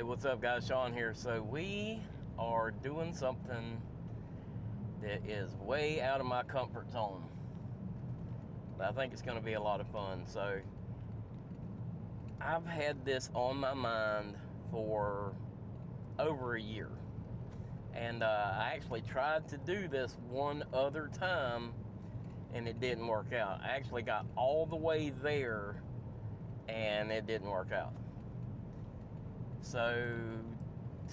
Hey, what's up, guys? Sean here. So we are doing something that is way out of my comfort zone, but I think it's going to be a lot of fun. So I've had this on my mind for over a year, and I actually tried to do this one other time and it didn't work out. I actually got all the way there and it didn't work out. So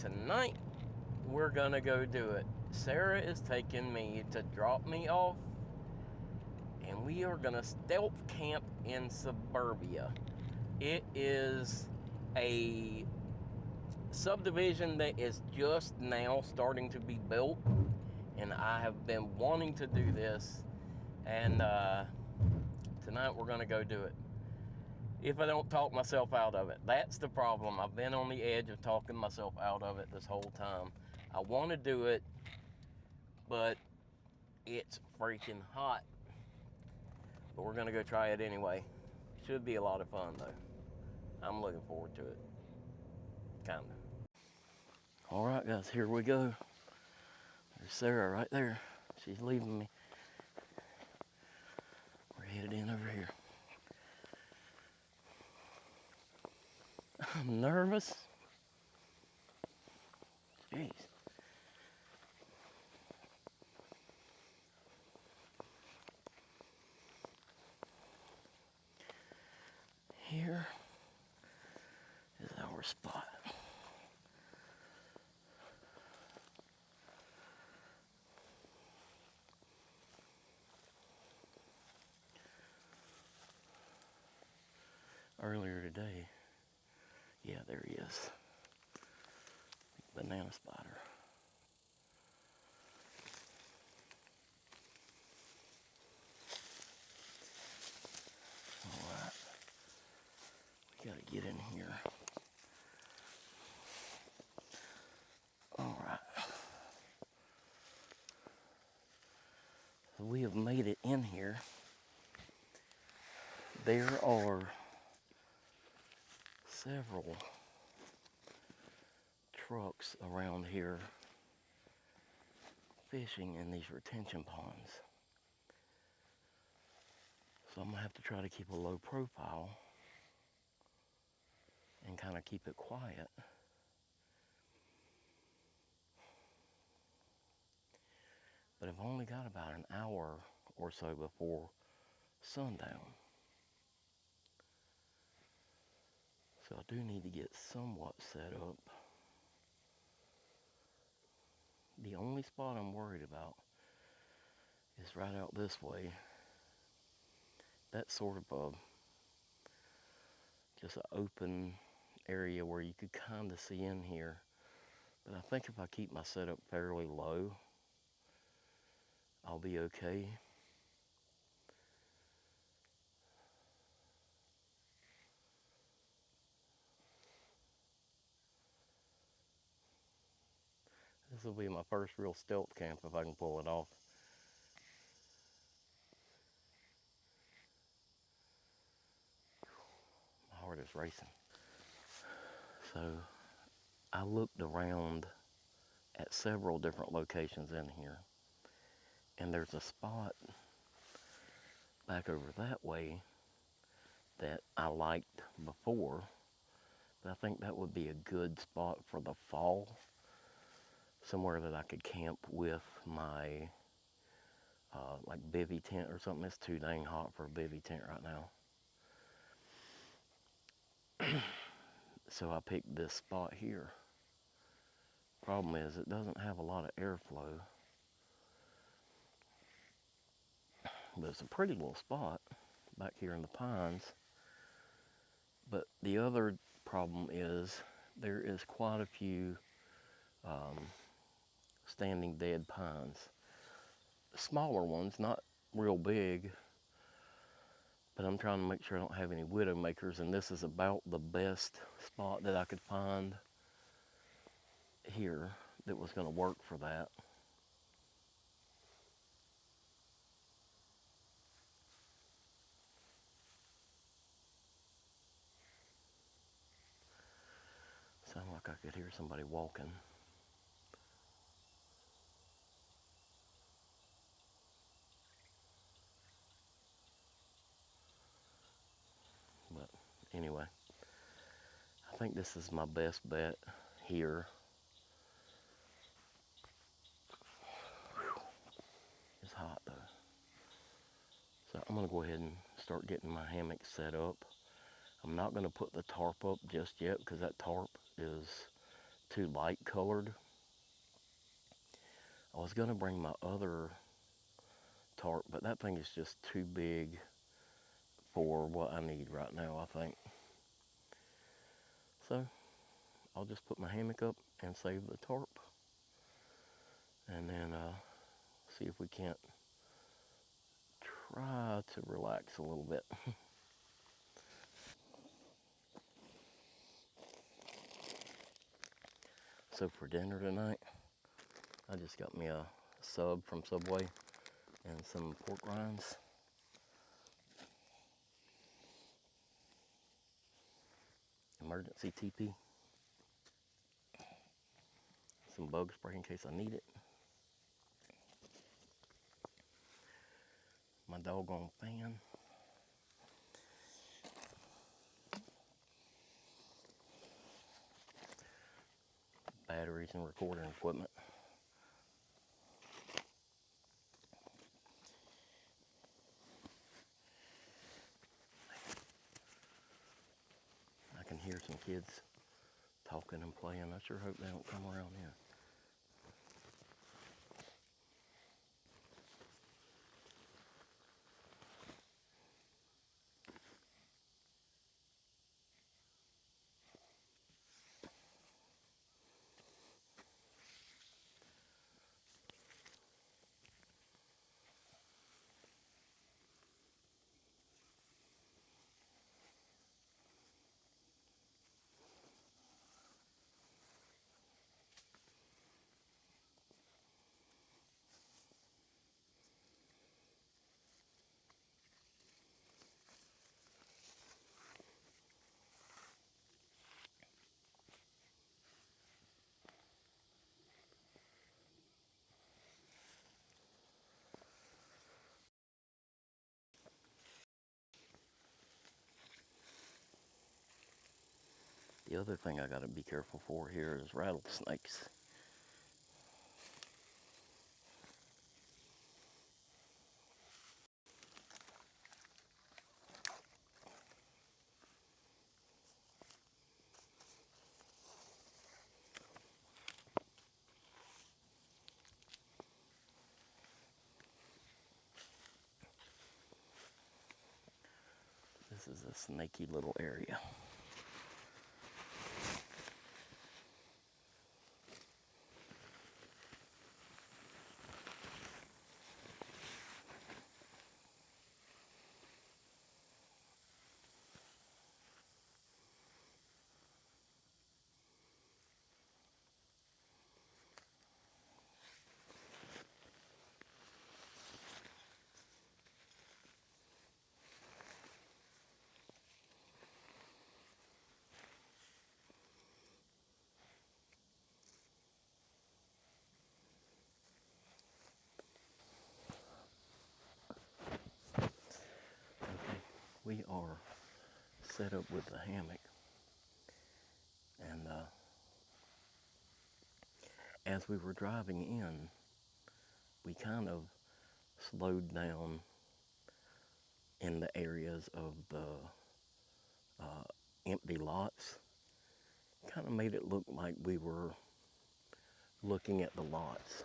tonight we're gonna go do it. Sarah is taking me to drop me off, and we are gonna stealth camp in Suburbia. It is a subdivision that is just now starting to be built, and I have been wanting to do this, and tonight we're gonna go do it. If I don't talk myself out of it. That's the problem. I've been on the edge of talking myself out of it this whole time. I want to do it, but it's freaking hot. But we're going to go try it anyway. Should be a lot of fun, though. I'm looking forward to it. Kind of. All right, guys, here we go. There's Sarah right there. She's leaving me. We're headed in over here. I'm nervous. Jeez. Here is our spot. Earlier today, yeah, there he is. Banana spider. Alright, we gotta get in here. Alright, so we have made it in here. There are several trucks around here fishing in these retention ponds. So I'm gonna have to try to keep a low profile and kind of keep it quiet. But I've only got about an hour or so before sundown. So I do need to get somewhat set up. The only spot I'm worried about is right out this way. That's sort of just an open area where you could kind of see in here. But I think if I keep my setup fairly low, I'll be okay. This will be my first real stealth camp if I can pull it off. My heart is racing. So I looked around at several different locations in here, and there's a spot back over that way that I liked before, but I think that would be a good spot for the fall. Somewhere that I could camp with my like bivy tent or something. It's too dang hot for a bivy tent right now. So I picked this spot here. Problem is it doesn't have a lot of airflow, but it's a pretty little spot back here in the pines. But the other problem is there is quite a few standing dead pines. Smaller ones, not real big, but I'm trying to make sure I don't have any widow makers, and this is about the best spot that I could find here that was going to work for that. Sound like I could hear somebody walking. But anyway, I think this is my best bet here. Whew, it's hot though. So I'm gonna go ahead and start getting my hammock set up. I'm not gonna put the tarp up just yet because that tarp is too light colored. I was gonna bring my other tarp, but that thing is just too big for what I need right now, I think. So I'll just put my hammock up and save the tarp, and then see if we can't try to relax a little bit. So for dinner tonight, I just got me a sub from Subway and some pork rinds. Emergency TP. Some bug spray in case I need it. My doggone fan. Batteries and recording equipment. I can hear some kids talking and playing. I sure hope they don't come around here. The other thing I gotta be careful for here is rattlesnakes. This is a snaky little area. Okay, we are set up with the hammock, and as we were driving in, we kind of slowed down in the areas of the empty lots. Kind of made it look like we were looking at the lots.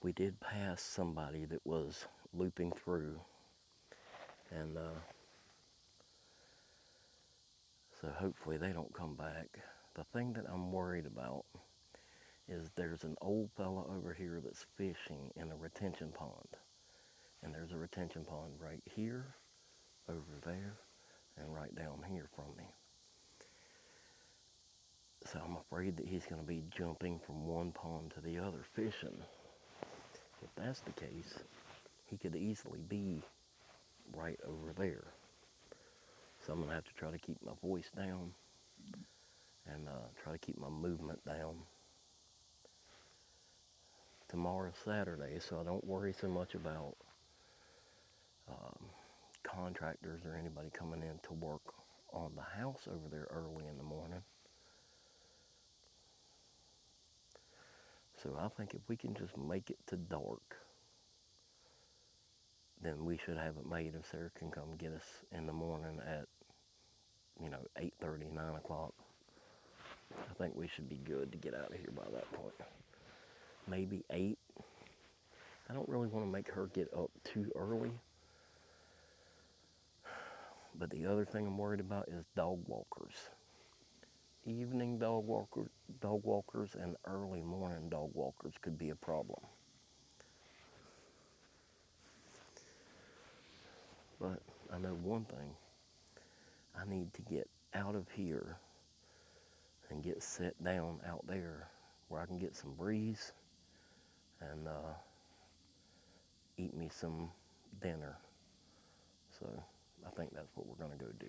We did pass somebody that was looping through, and so hopefully they don't come back. The thing that I'm worried about is there's an old fella over here that's fishing in a retention pond. And there's a retention pond right here, over there, and right down here from me. So I'm afraid that he's going to be jumping from one pond to the other fishing. If that's the case, he could easily be right over there. So I'm going to have to try to keep my voice down and try to keep my movement down. Tomorrow's Saturday, so I don't worry so much about um, contractors or anybody coming in to work on the house over there early in the morning. So I think if we can just make it to dark, then we should have it made if Sarah can come get us in the morning at, 8:30, 9 o'clock. I think we should be good to get out of here by that point. Maybe 8. I don't really want to make her get up too early. But the other thing I'm worried about is dog walkers. Evening dog walkers and early morning dog walkers could be a problem. But I know one thing. I need to get out of here and get set down out there where I can get some breeze and eat me some dinner. So I think that's what we're going to go do.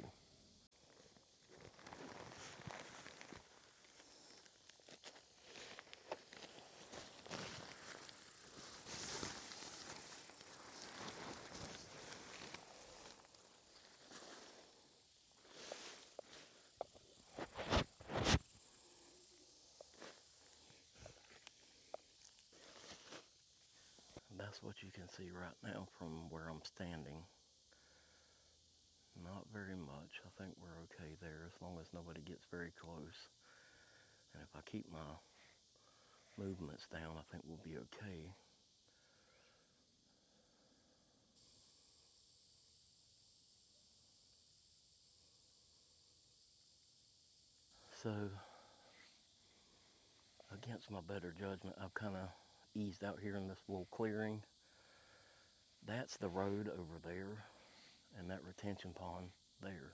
That's what you can see right now from where I'm standing. Not very much. I think we're okay there as long as nobody gets very close. And if I keep my movements down, I think we'll be okay. So, against my better judgment, I've kind of eased out here in this little clearing. That's the road over there, and that retention pond there.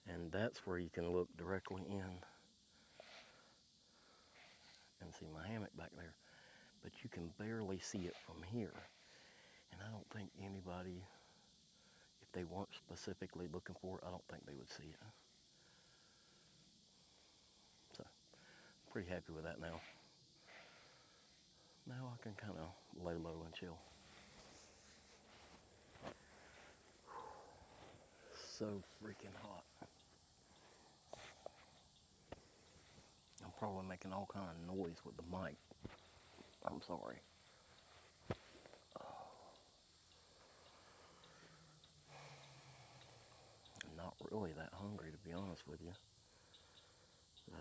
And that's where you can look directly in and see my hammock back there. But you can barely see it from here. And I don't think anybody, if they weren't specifically looking for it, I don't think they would see it. So, pretty happy with that now. Now I can kind of lay low and chill. So freaking hot. I'm probably making all kind of noise with the mic. I'm sorry. I'm not really that hungry, to be honest with you.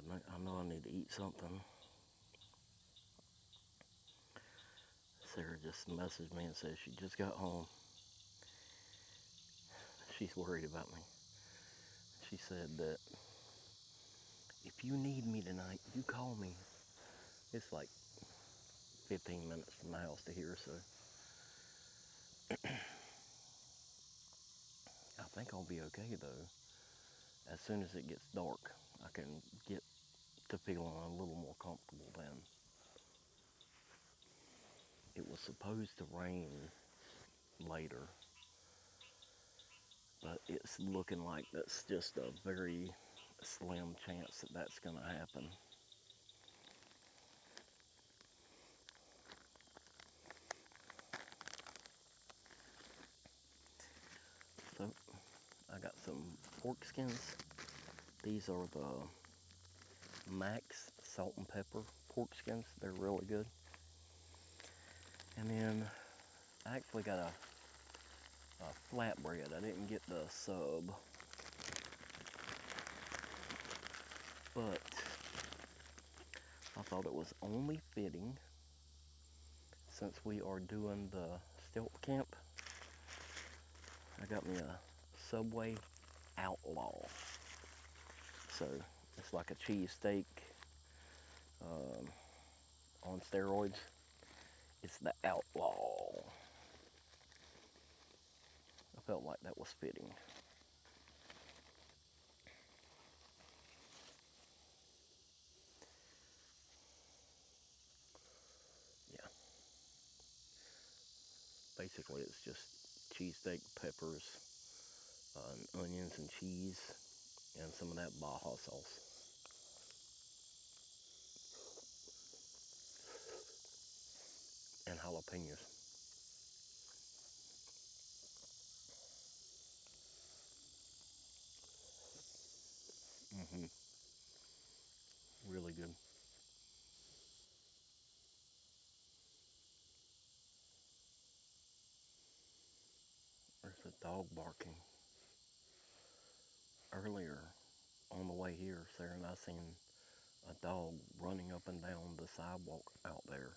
I know I need to eat something. Sarah just messaged me and says she just got home. She's worried about me. She said that if you need me tonight, you call me. It's like 15 minutes from the house to here, so I think I'll be okay though. As soon as it gets dark, I can get to feeling a little more comfortable then. It was supposed to rain later, but it's looking like that's just a very slim chance that that's going to happen. So I got some pork skins. These are the Max salt and pepper pork skins. They're really good. And then I actually got a flatbread. I didn't get the sub, but I thought it was only fitting since we are doing the stealth camp. I got me a Subway Outlaw. So it's like a cheesesteak on steroids. It's the Outlaw. I felt like that was fitting. Yeah. Basically, it's just cheesesteak, peppers, onions, and cheese. and some of that Baja sauce. And jalapenos. hmm Really good. There's a dog barking. Earlier on the way here, Sarah and I seen a dog running up and down the sidewalk out there.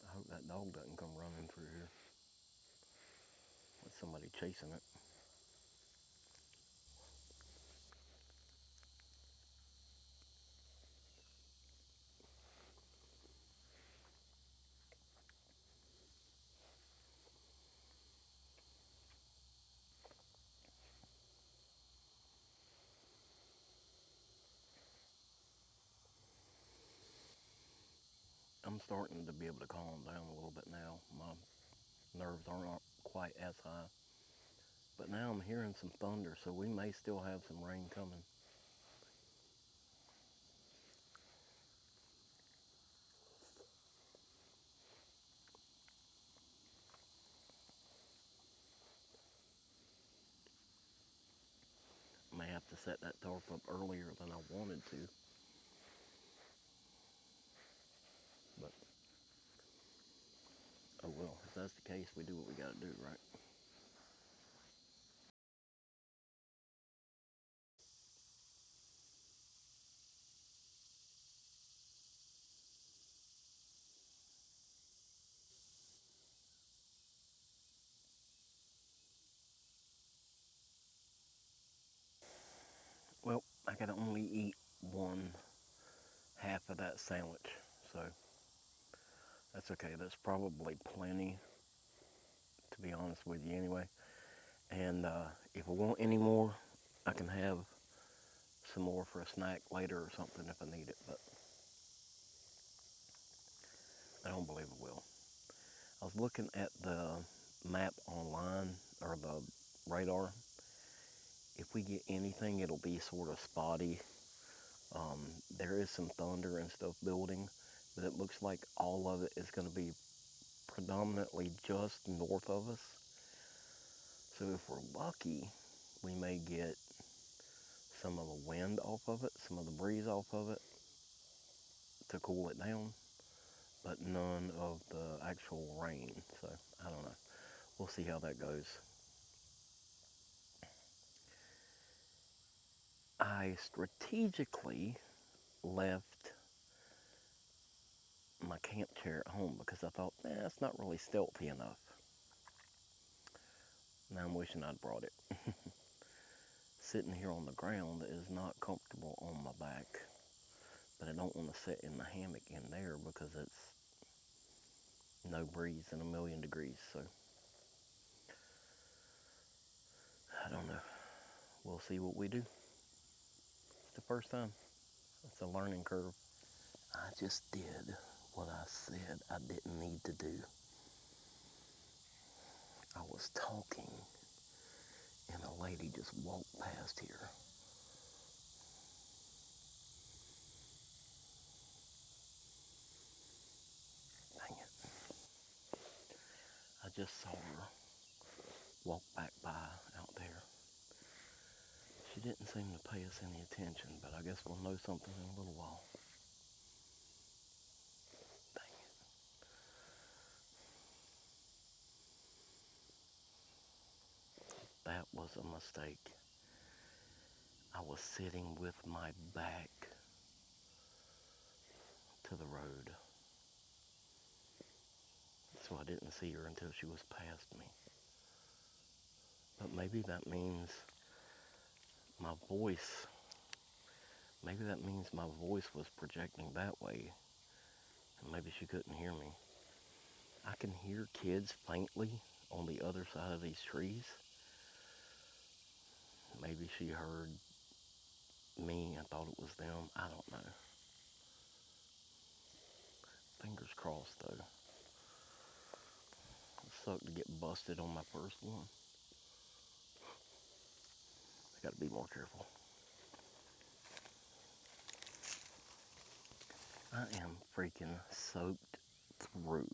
I hope that dog doesn't come running through here with somebody chasing it. I'm starting to be able to calm down a little bit now. My nerves aren't quite as high. But now I'm hearing some thunder, so we may still have some rain coming. May have to set that tarp up earlier than I wanted to, but oh well. If that's the case, we do what we gotta do, right? Well, I can only eat one half of that sandwich, so that's okay. That's probably plenty, to be honest with you, anyway. And if I want any more, I can have some more for a snack later or something if I need it, but I don't believe I will. I was looking at the map online, or the radar. If we get anything, it'll be sort of spotty. Um, there is some thunder and stuff building, but it looks like all of it is going to be predominantly just north of us. So if we're lucky, we may get some of the wind off of it, some of the breeze off of it to cool it down, but none of the actual rain. So I don't know. We'll see how that goes. I strategically left my camp chair at home because I thought, it's not really stealthy enough. Now I'm wishing I'd brought it. Sitting here on the ground is not comfortable on my back, but I don't want to sit in the hammock in there because it's no breeze and a million degrees. So I don't know. We'll see what we do. It's the first time. It's a learning curve. I just did what I said I didn't need to do. I was talking and a lady just walked past here. Dang it. I just saw her walk back by out there. She didn't seem to pay us any attention, but I guess we'll know something in a little while. Dang it. That was a mistake. I was sitting with my back to the road, so I didn't see her until she was past me. But maybe that means my voice, maybe that means my voice was projecting that way, and maybe she couldn't hear me. I can hear kids faintly on the other side of these trees. Maybe she heard me and thought it was them. I don't know. Fingers crossed, though. It sucked to get busted on my first one. Got to be more careful. I am freaking soaked through.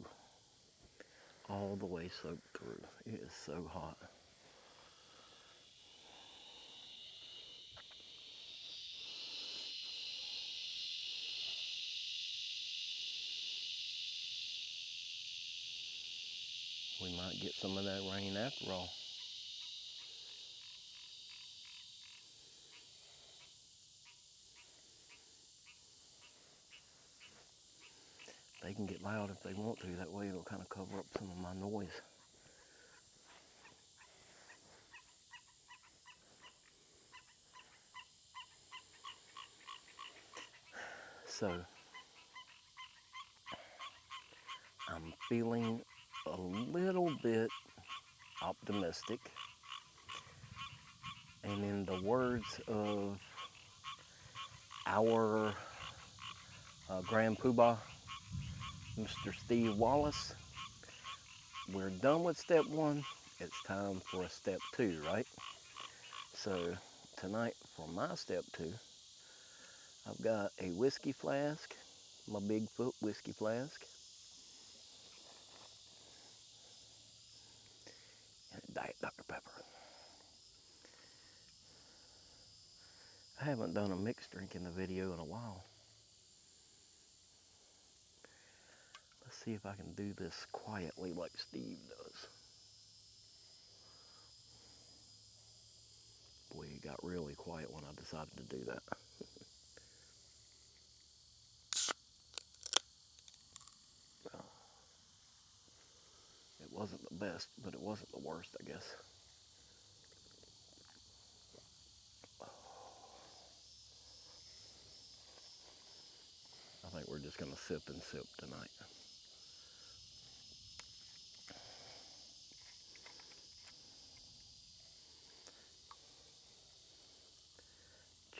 All the way soaked through. It is so hot. We might get some of that rain after all. They can get loud if they want to. That way it'll kind of cover up some of my noise. So, I'm feeling a little bit optimistic. And in the words of our Grand Poobah, Mr. Steve Wallace, we're done with step one. It's time for a step two, right? So tonight for my step two, I've got a whiskey flask, my Bigfoot whiskey flask, and a Diet Dr. Pepper. I haven't done a mixed drink in the video in a while. Let's see if I can do this quietly like Steve does. Boy, it got really quiet when I decided to do that. It wasn't the best, but it wasn't the worst, I guess. I think we're just gonna sip and sip tonight.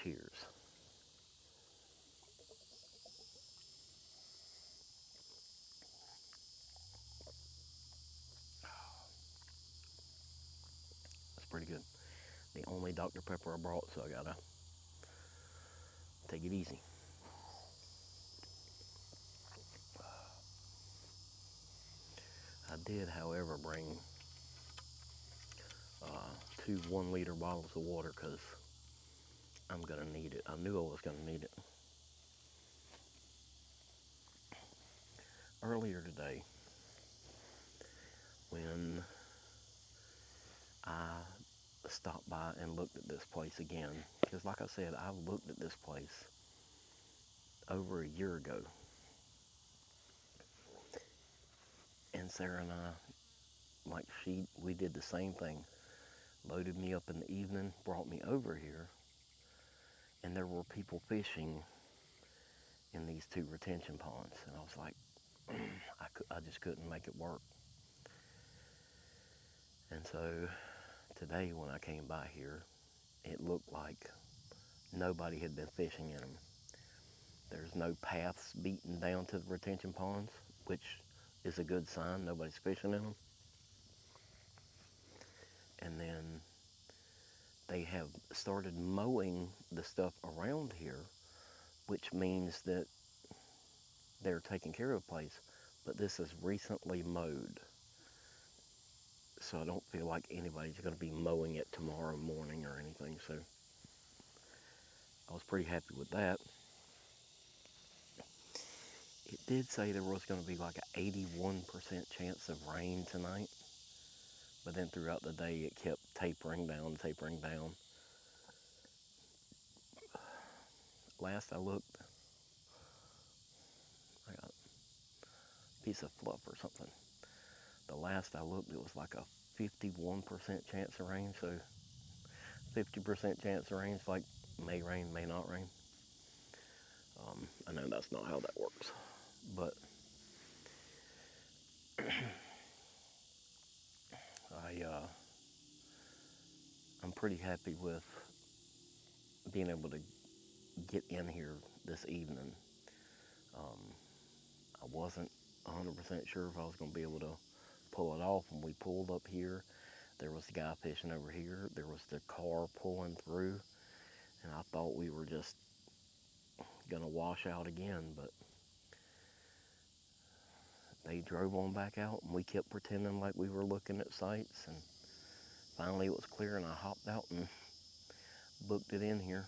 Cheers. That's pretty good. The only Dr. Pepper I brought, so I gotta take it easy. I did, however, bring 2 1-liter bottles of water because I'm gonna need it. I knew I was gonna need it. Earlier today, when I stopped by and looked at this place again, because like I said, I've looked at this place over a year ago. And Sarah and I, we did the same thing. Loaded me up in the evening, brought me over here, and there were people fishing in these 2 retention ponds. And I was like, I just couldn't make it work. And so today when I came by here, it looked like nobody had been fishing in them. There's no paths beaten down to the retention ponds, which is a good sign. Nobody's fishing in them. And then they have started mowing the stuff around here, which means that they're taking care of the place. But this is recently mowed. So I don't feel like anybody's going to be mowing it tomorrow morning or anything. So I was pretty happy with that. It did say there was going to be like an 81% chance of rain tonight. But then throughout the day, it kept tapering down, tapering down. Last I looked, I got a piece of fluff or something. The last I looked, it was like a 51% chance of rain. So 50% chance of rain is like may rain, may not rain. I know that's not how that works, but I'm pretty happy with being able to get in here this evening. I wasn't 100% sure if I was going to be able to pull it off when we pulled up here. There was the guy fishing over here. There was the car pulling through. And I thought we were just gonna wash out again, but they drove on back out and we kept pretending like we were looking at sights, and finally it was clear and I hopped out and booked it in here.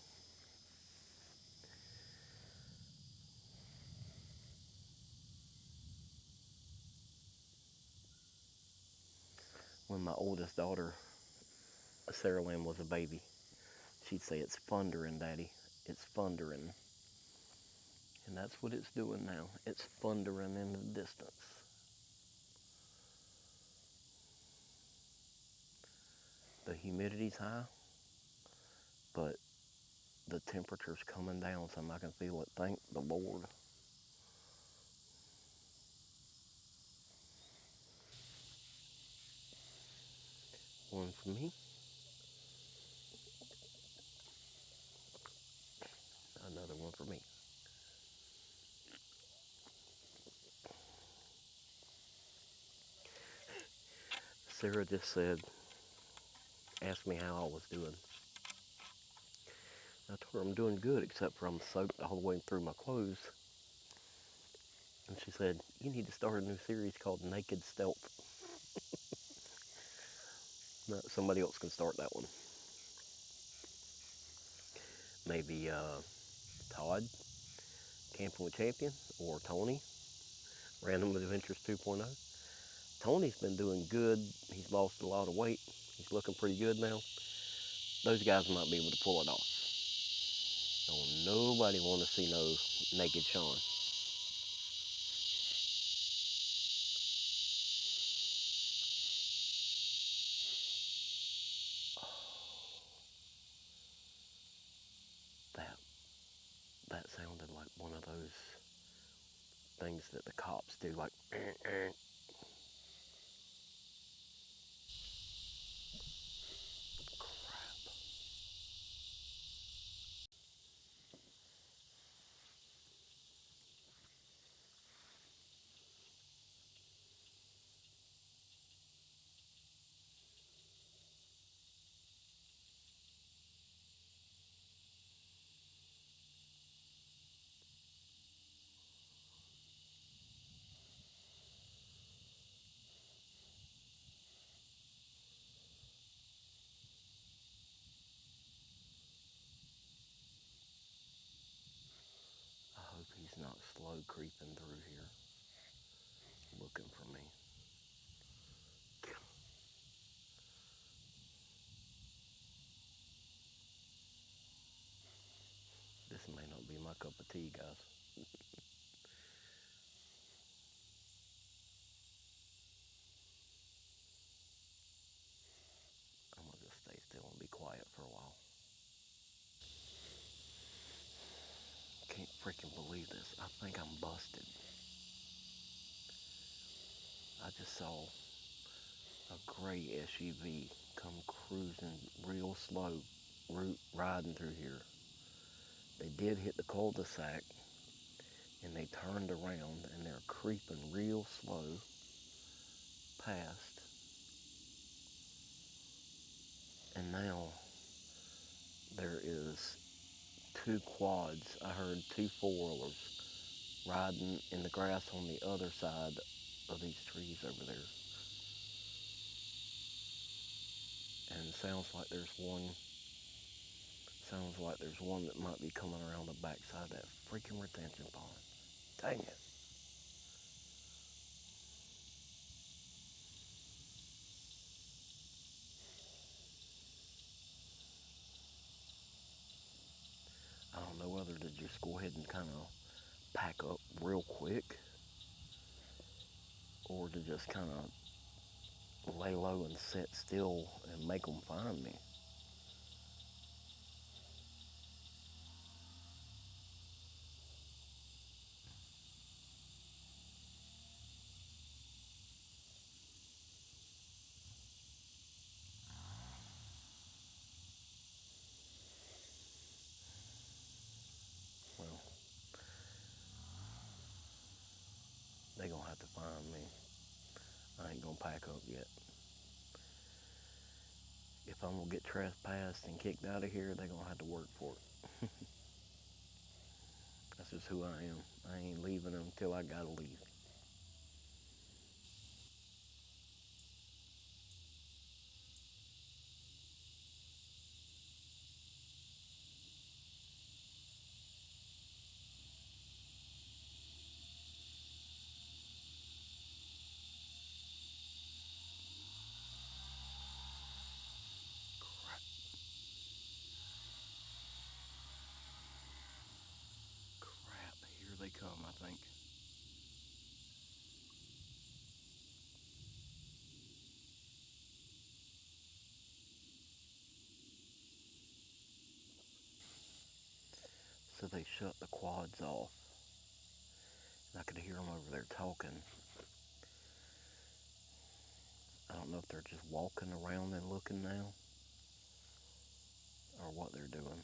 When my oldest daughter, Sarah Lynn, was a baby, she'd say, "It's thundering, Daddy. It's thundering." And that's what it's doing now. It's thundering in the distance. The humidity's high, but the temperature's coming down so I can feel it. Thank the Lord. One for me, another one for me. Sarah just said, asked me how I was doing. I told her I'm doing good, except for I'm soaked all the way through my clothes. And she said, "You need to start a new series called Naked Stealth." No, somebody else can start that one. Maybe Todd, Camping with Champion, or Tony, Random Adventures 2.0. Tony's been doing good. He's lost a lot of weight. He's looking pretty good now. Those guys might be able to pull it off. Don't nobody want to see no naked Sean. That that sounded like one of those things that the cops do, like crap. I hope he's not slow creeping through here, looking for me. This may not be my cup of tea, guys. I'm gonna just stay still and be quiet for a while. Can't freaking believe this. I think I'm busted. I just saw a gray SUV come cruising real slow, riding through here. They did hit the cul-de-sac and they turned around and they're creeping real slow past. And now there is two quads. I heard two four-wheelers riding in the grass on the other side of these trees over there. And sounds like there's one that might be coming around the backside of that freaking retention pond. Dang it. I don't know whether to just go ahead and kind of pack up real quick or to just kind of lay low and sit still and make them find me. Well, they gonna have to find me. I ain't gonna pack up yet. If I'm gonna get trespassed and kicked out of here, they're gonna have to work for it. That's just who I am. I ain't leaving until I gotta leave. Crap, crap. Here they come, I think. So they shut the quads off. And I could hear them over there talking. I don't know if they're just walking around and looking now or what they're doing.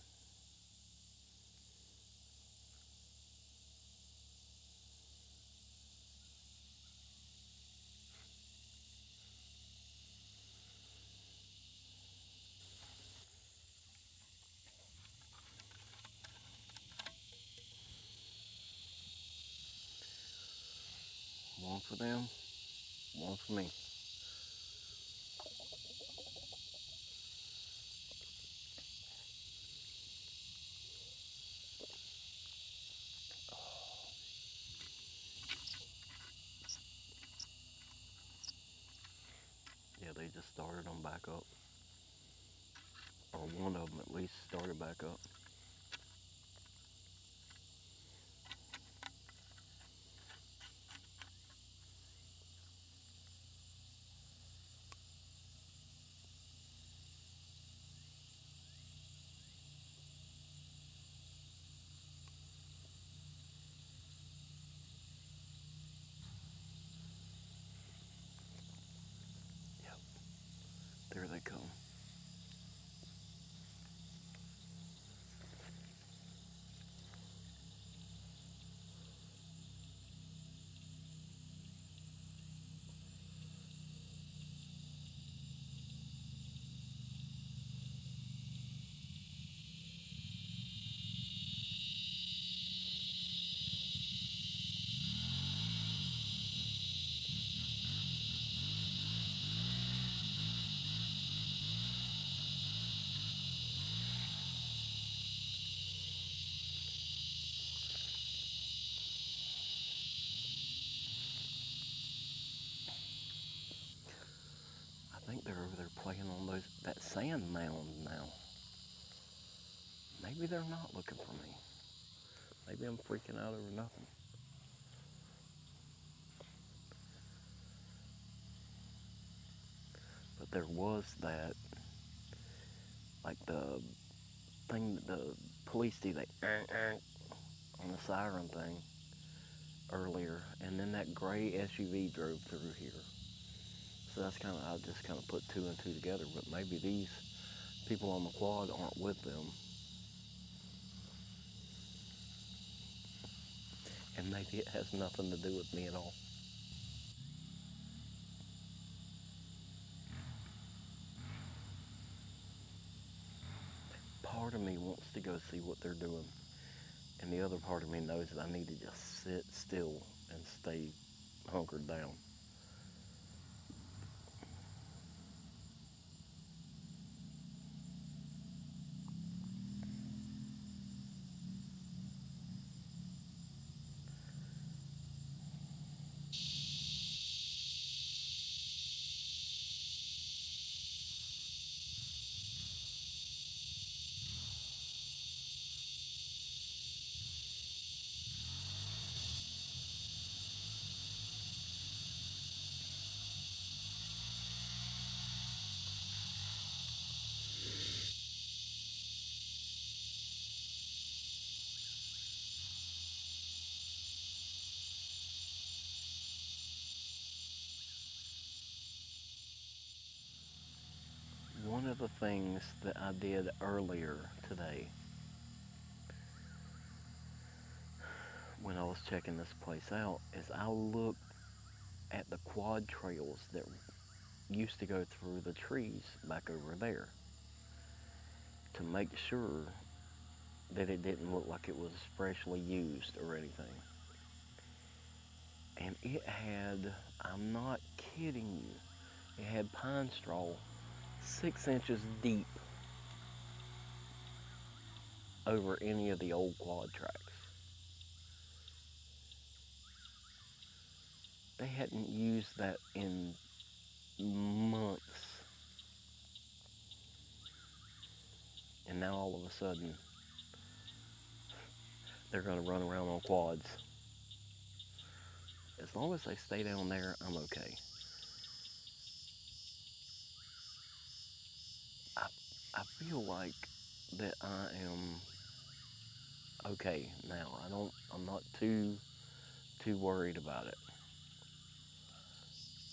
One for them, one for me. Yeah, they just started them back up. Or one of them at least started back up. Yep, there they come. I think they're over there playing on that sand mound now. Maybe they're not looking for me. Maybe I'm freaking out over nothing. But there was that, like the thing that the police do, they on the siren thing earlier, and then that gray SUV drove through here. So that's kind of, I just kind of put two and two together. But maybe these people on the quad aren't with them, and maybe it has nothing to do with me at all. Part of me wants to go see what they're doing, and the other part of me knows that I need to just sit still and stay hunkered down. One of the things that I did earlier today when I was checking this place out is I looked at the quad trails that used to go through the trees back over there to make sure that it didn't look like it was freshly used or anything. And it had, I'm not kidding you, it had pine straw 6 inches deep over any of the old quad tracks. They hadn't used that in months. And now all of a sudden, they're going to run around on quads. As long as they stay down there, I'm okay. I, I feel like that I am okay now. I'm not too worried about it.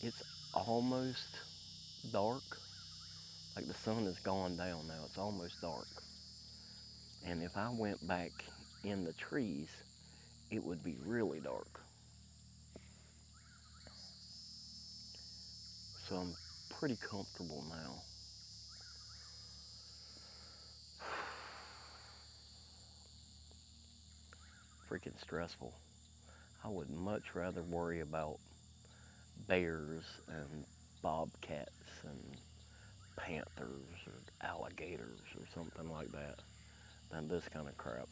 It's almost dark. Like the sun has gone down now. It's almost dark. And if I went back in the trees, it would be really dark. So I'm pretty comfortable now. Freaking stressful. I would much rather worry about bears and bobcats and panthers or alligators or something like that than this kind of crap.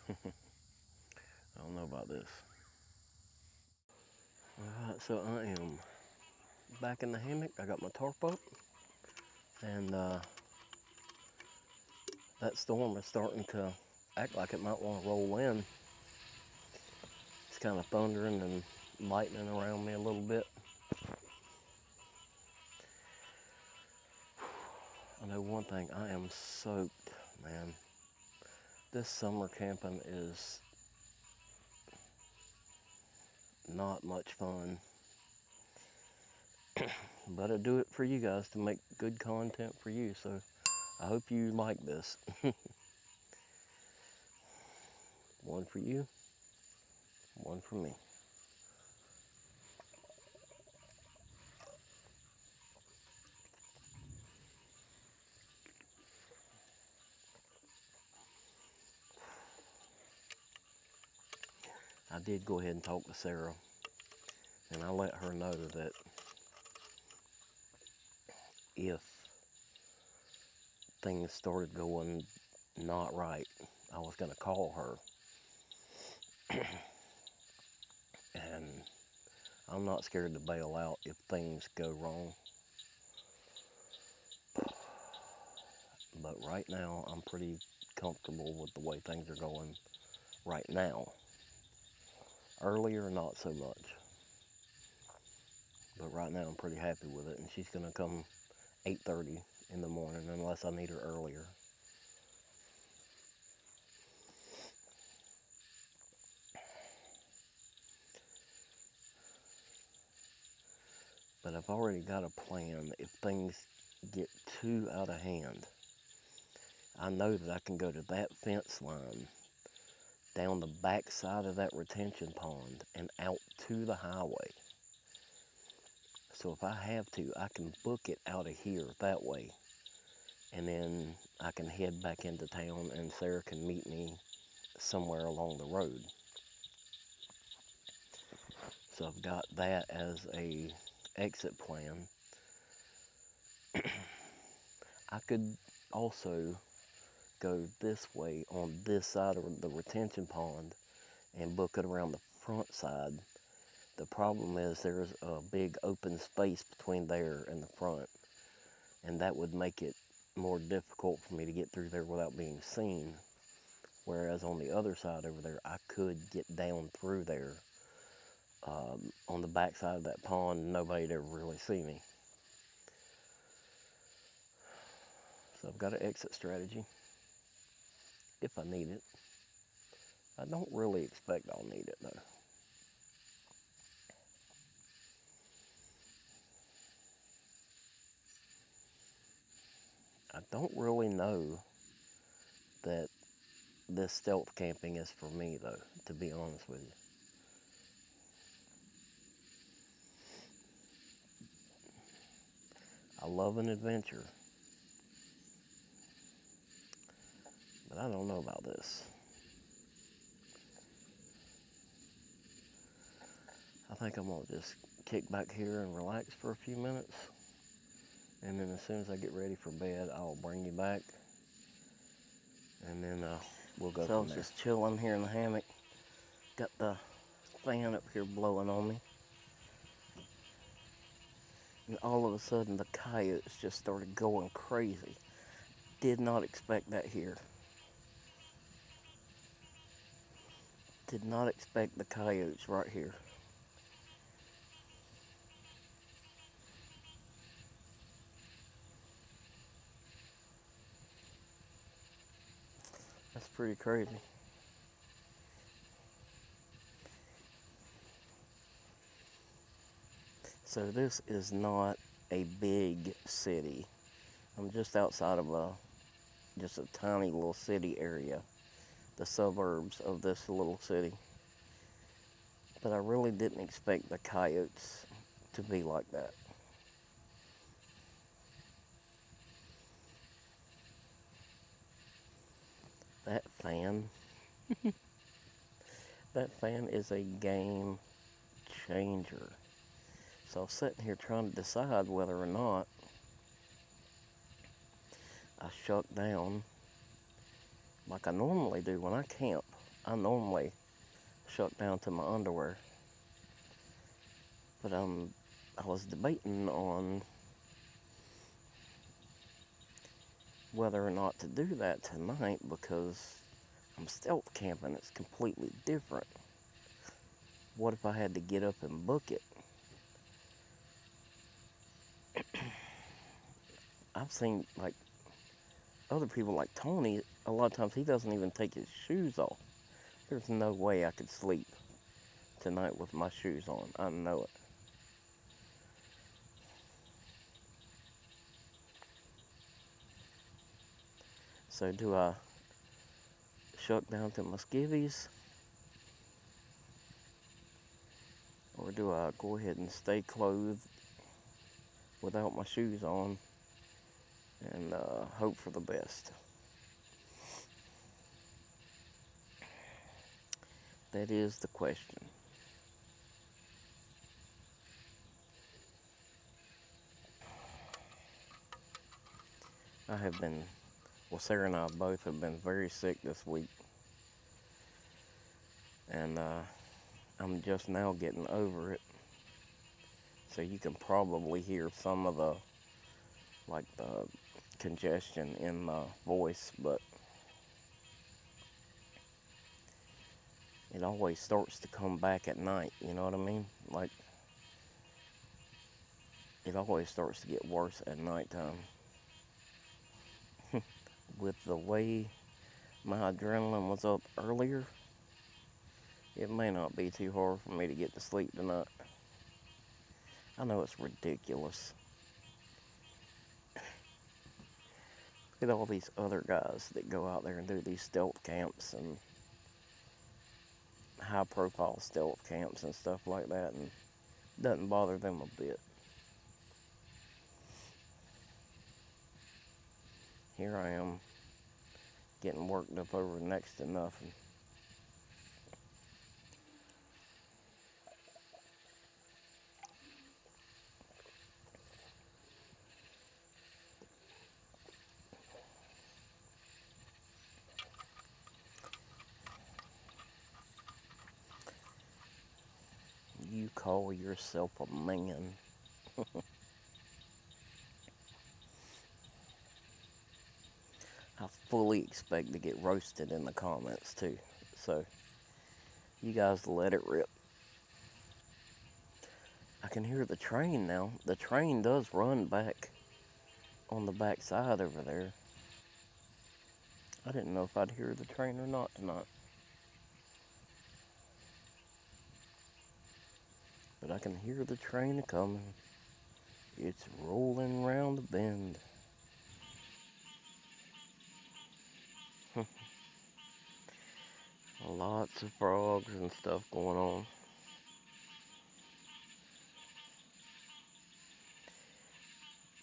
I don't know about this. Alright, so I am back in the hammock. I got my tarp up, and that storm is starting to act like it might want to roll in. It's kind of thundering and lightning around me a little bit. I know one thing, I am soaked, man. This summer camping is not much fun. But I do it for you guys to make good content for you, so I hope you like this. One for you, one for me. I did go ahead and talk to Sarah, and I let her know that if things started going not right, I was going to call her. And I'm not scared to bail out if things go wrong. But right now, I'm pretty comfortable with the way things are going right now. Earlier, not so much. But right now, I'm pretty happy with it. And she's going to come 8:30 in the morning unless I need her earlier. But I've already got a plan. If things get too out of hand, I know that I can go to that fence line down the back side of that retention pond and out to the highway. So if I have to, I can book it out of here that way. And then I can head back into town and Sarah can meet me somewhere along the road. So I've got that as a exit plan. I could also go this way on this side of the retention pond and book it around the front side. The problem is there's a big open space between there and the front, and that would make it more difficult for me to get through there without being seen. Whereas on the other side over there, I could get down through there on the back side of that pond, and nobody'd ever really see me. So I've got an exit strategy if I need it. I don't really expect I'll need it though. I don't really know that this stealth camping is for me, though, to be honest with you. I love an adventure, but I don't know about this. I think I'm gonna just kick back here and relax for a few minutes, and then as soon as I get ready for bed, I'll bring you back, and then we'll go from there. So I was just chilling here in the hammock. Got the fan up here blowing on me. And all of a sudden the coyotes just started going crazy. Did not expect that here. Did not expect the coyotes right here. That's pretty crazy. So this is not a big city. I'm just outside of just a tiny little city area, the suburbs of this little city. But I really didn't expect the coyotes to be like that. That fan, that fan is a game changer. So I was sitting here trying to decide whether or not I shut down like I normally do when I camp. I normally shut down to my underwear. But I was debating on whether or not to do that tonight because I'm stealth camping. It's completely different. What if I had to get up and book it? I've seen like other people like Tony, a lot of times he doesn't even take his shoes off. There's no way I could sleep tonight with my shoes on. I know it. So do I shut down to my skivvies? Or do I go ahead and stay clothed without my shoes on and hope for the best? That is the question. I have been, well, Sarah and I both have been very sick this week. And I'm just now getting over it. So you can probably hear some of the, like the congestion in my voice, but it always starts to come back at night, you know what I mean? Like, it always starts to get worse at nighttime. With the way my adrenaline was up earlier, it may not be too hard for me to get to sleep tonight. I know it's ridiculous. Look at all these other guys that go out there and do these stealth camps and high profile stealth camps and stuff like that, and it doesn't bother them a bit. Here I am getting worked up over next to nothing. You call yourself a man. I fully expect to get roasted in the comments too. So you guys let it rip. I can hear the train now. The train does run back on the back side over there. I didn't know if I'd hear the train or not tonight. But I can hear the train coming. It's rolling round the bend. Lots of frogs and stuff going on.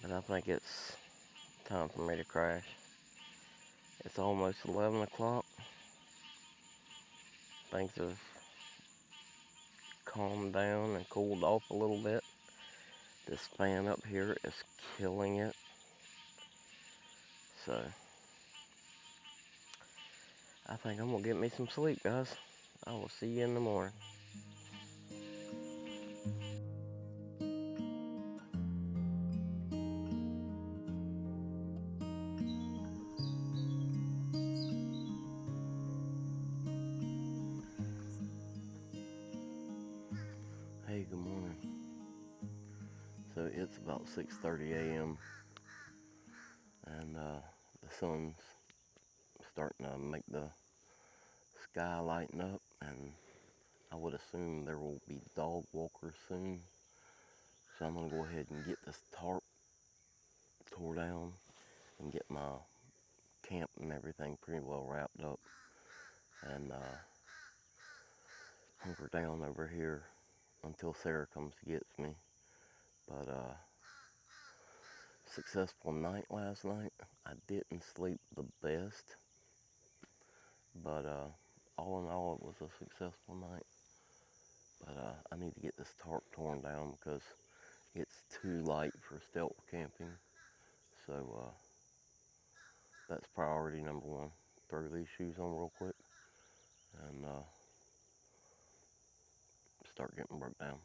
But I think it's time for me to crash. It's almost 11 o'clock. Things have calmed down and cooled off a little bit. This fan up here is killing it. So, I think I'm gonna get me some sleep, guys. I will see you in the morning. Hey, good morning. So it's about 6:30 a.m. and the sun's starting to make the sky lighten up, and I would assume there will be dog walkers soon. So I'm gonna go ahead and get this tarp tore down and get my camp and everything pretty well wrapped up, and hunker down over here until Sarah comes to get me. But successful night last night. I didn't sleep the best, but all in all, it was a successful night. But I need to get this tarp torn down because it's too light for stealth camping. So that's priority number one. Throw these shoes on real quick and start getting broke down.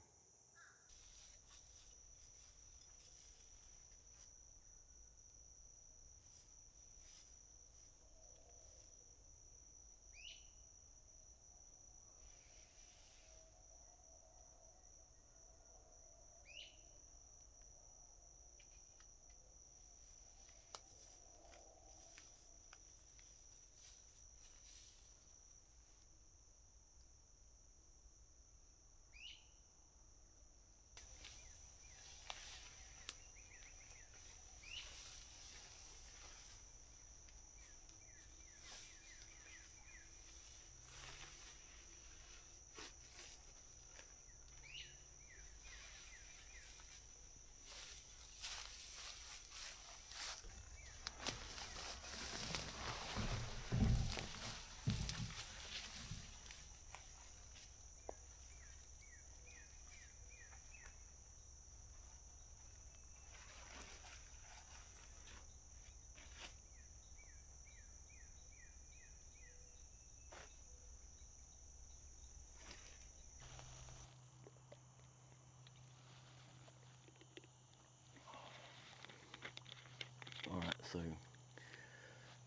Alright, so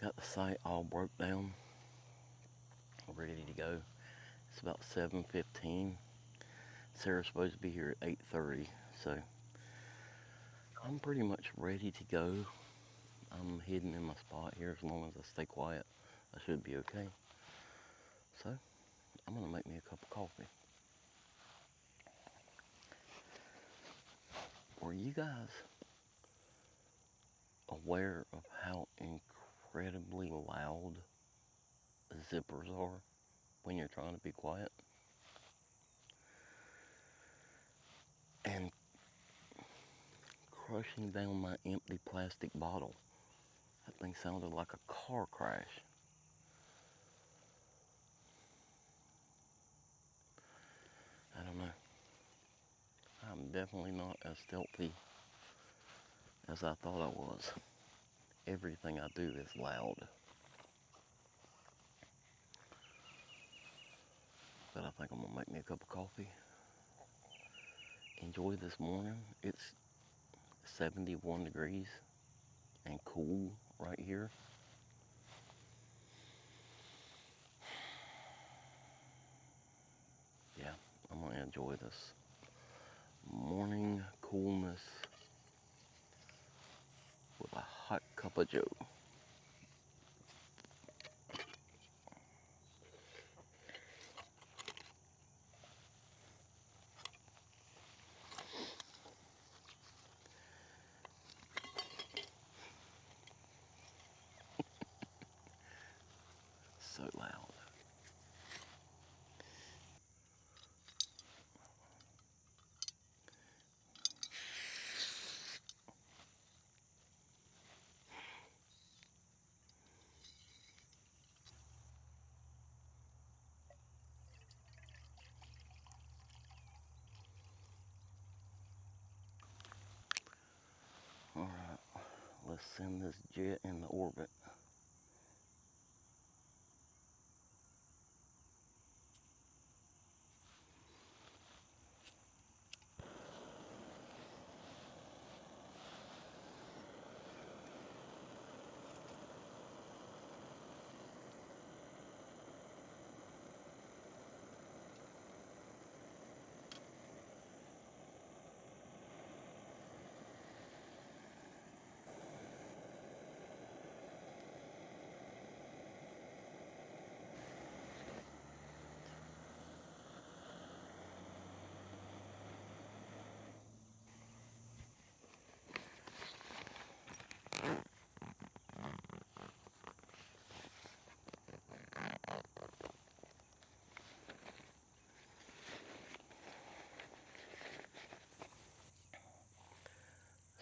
got the site all broke down, ready to go. It's about 7:15. Sarah's supposed to be here at 8:30, so I'm pretty much ready to go. I'm hidden in my spot here. As long as I stay quiet, I should be okay. So I'm gonna make me a cup of coffee. Were you guys aware of how incredibly loud zippers are when you're trying to be quiet? And crushing down my empty plastic bottle, that thing sounded like a car crash. I don't know. I'm definitely not as stealthy as I thought I was. Everything I do is loud. But I think I'm gonna make me a cup of coffee. Enjoy this morning. It's 71 degrees and cool right here. Yeah, I'm gonna enjoy this morning coolness with a hot cup of joe. So loud. send this jet into orbit.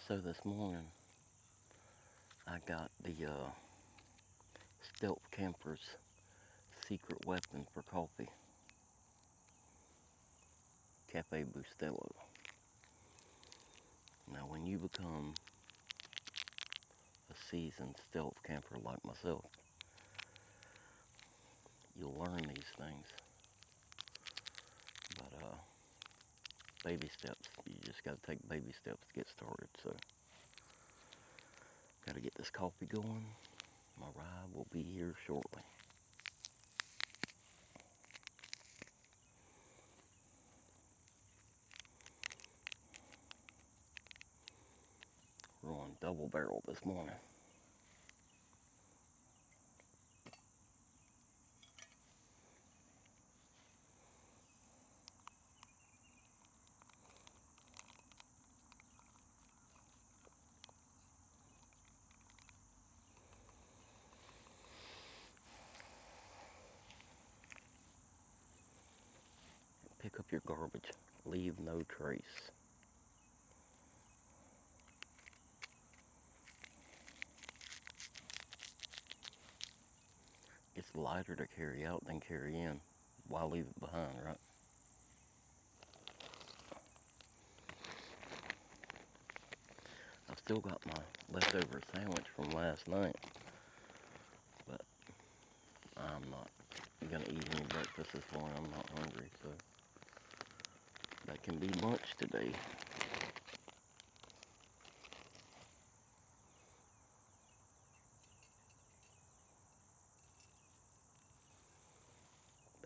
So this morning, I got the Stealth Camper's secret weapon for coffee, Cafe Bustelo. Now, when you become a seasoned stealth camper like myself, you'll learn these things. But baby steps, you just got to take baby steps to get started. So, got to get this coffee going. My ride will be here shortly. We're on double barrel this morning. Pick up your garbage. Leave no trace. It's lighter to carry out than carry in. Why leave it behind, right? I've still got my leftover sandwich from last night, but I'm not gonna eat any breakfast this morning. I'm not hungry, so that can be lunch today.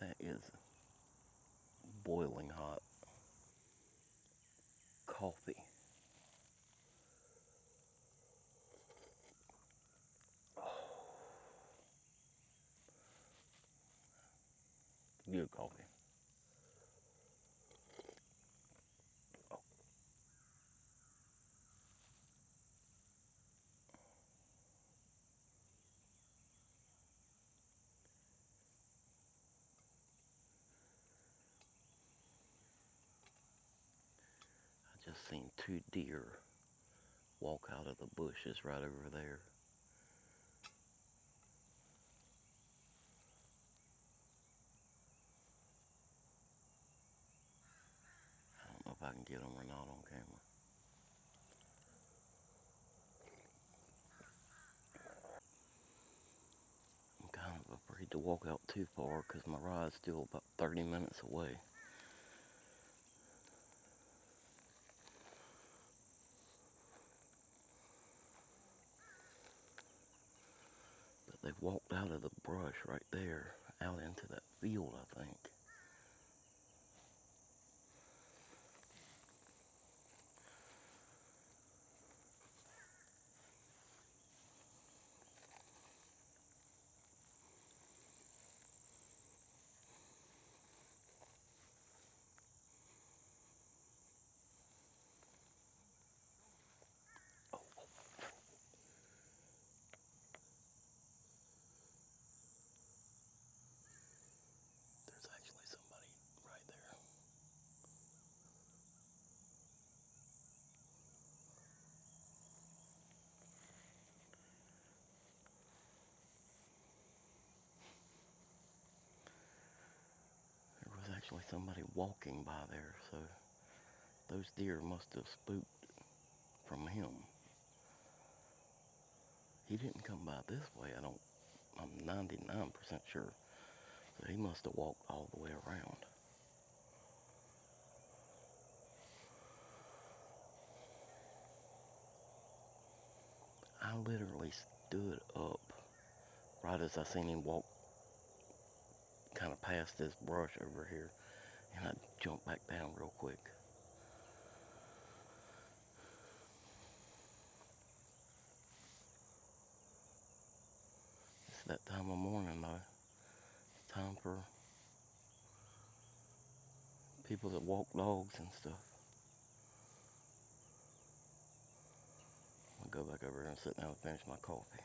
That is boiling hot coffee. Good coffee. Oh. I just seen 2 deer walk out of the bushes right over there. I don't know if I can get them or not on camera. I'm kind of afraid to walk out too far because my ride's still about 30 minutes away. But they've walked out of the brush right there, out into that field, I think. There's actually somebody right there. There was actually somebody walking by there, so those deer must have spooked from him. He didn't come by this way. I'm 99% sure. So he must have walked all the way around. I literally stood up right as I seen him walk kind of past this brush over here, and I jumped back down real quick. It's that time of morning though. Time for people that walk dogs and stuff. I'll go back over here and sit down and finish my coffee.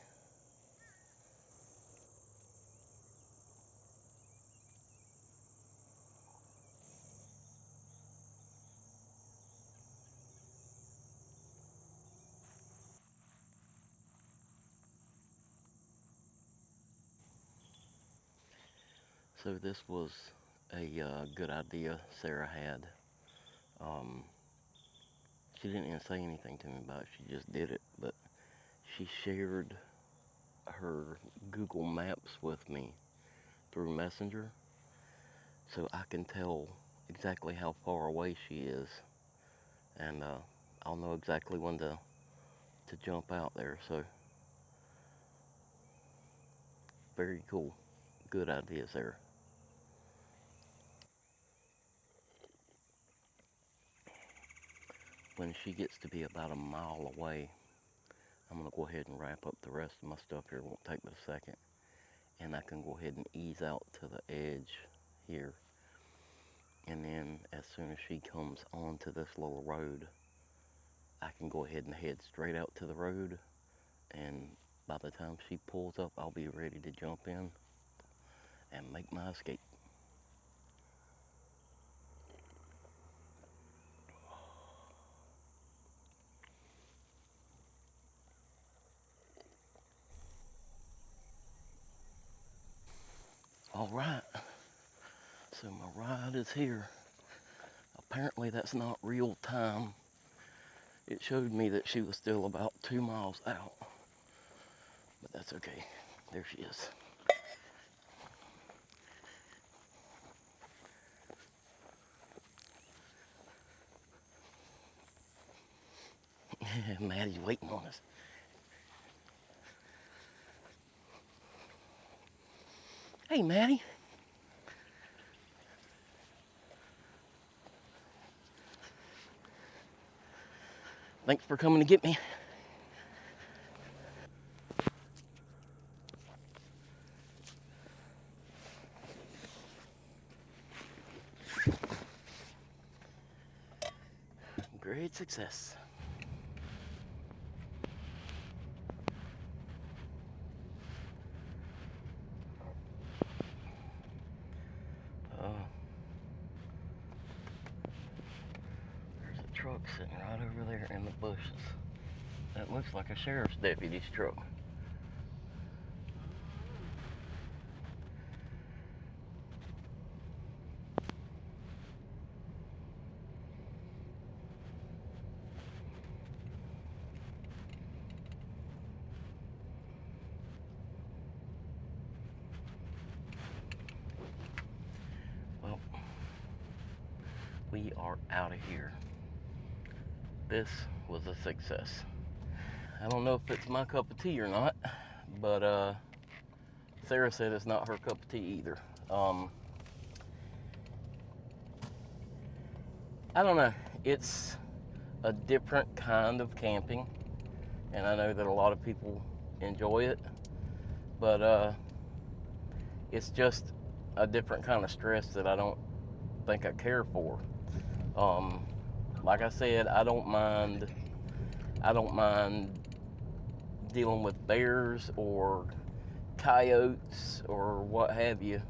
So this was a good idea Sarah had. Um, she didn't even say anything to me about it. She just did it. But she shared her Google Maps with me through Messenger, so I can tell exactly how far away she is, and I'll know exactly when to jump out there. So very cool. Good idea, Sarah. When she gets to be about a mile away, I'm going to go ahead and wrap up the rest of my stuff here. It won't take but a second. And I can go ahead and ease out to the edge here. And then as soon as she comes onto this little road, I can go ahead and head straight out to the road. And by the time she pulls up, I'll be ready to jump in and make my escape. All right, so my ride is here. Apparently that's not real time. It showed me that she was still about 2 miles out, but that's okay. There she is. Maddie's waiting on us. Hey, Maddie. Thanks for coming to get me. Great success. There's a truck sitting right over there in the bushes. That looks like a sheriff's deputy's truck. Well, we are out of here. This was a success. I don't know if it's my cup of tea or not, but Sarah said it's not her cup of tea either. I don't know. It's a different kind of camping, and I know that a lot of people enjoy it, but it's just a different kind of stress that I don't think I care for. Like I said, I don't mind dealing with bears or coyotes or what have you.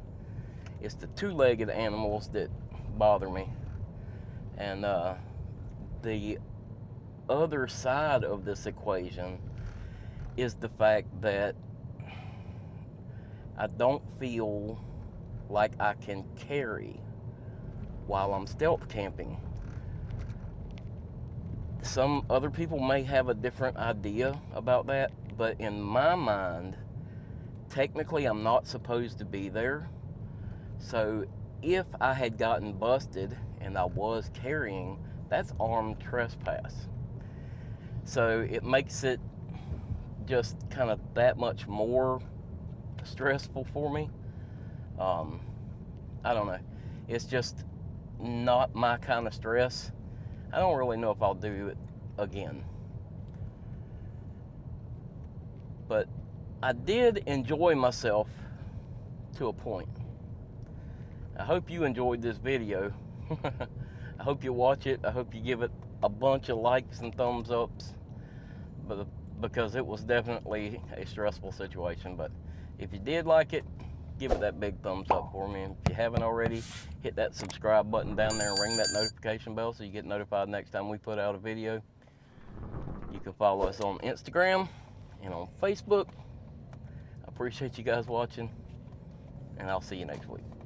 It's the two-legged animals that bother me. And the other side of this equation is the fact that I don't feel like I can carry while I'm stealth camping. Some other people may have a different idea about that, but in my mind, technically I'm not supposed to be there. So if I had gotten busted and I was carrying, that's armed trespass. So it makes it just kind of that much more stressful for me. I don't know. It's just not my kind of stress. I don't really know if I'll do it again. But I did enjoy myself to a point. I hope you enjoyed this video. I hope you watch it. I hope you give it a bunch of likes and thumbs ups, because it was definitely a stressful situation. But if you did like it, give it that big thumbs up for me. And if you haven't already, hit that subscribe button down there and ring that notification bell so you get notified next time we put out a video. You can follow us on Instagram and on Facebook. I appreciate you guys watching, and I'll see you next week.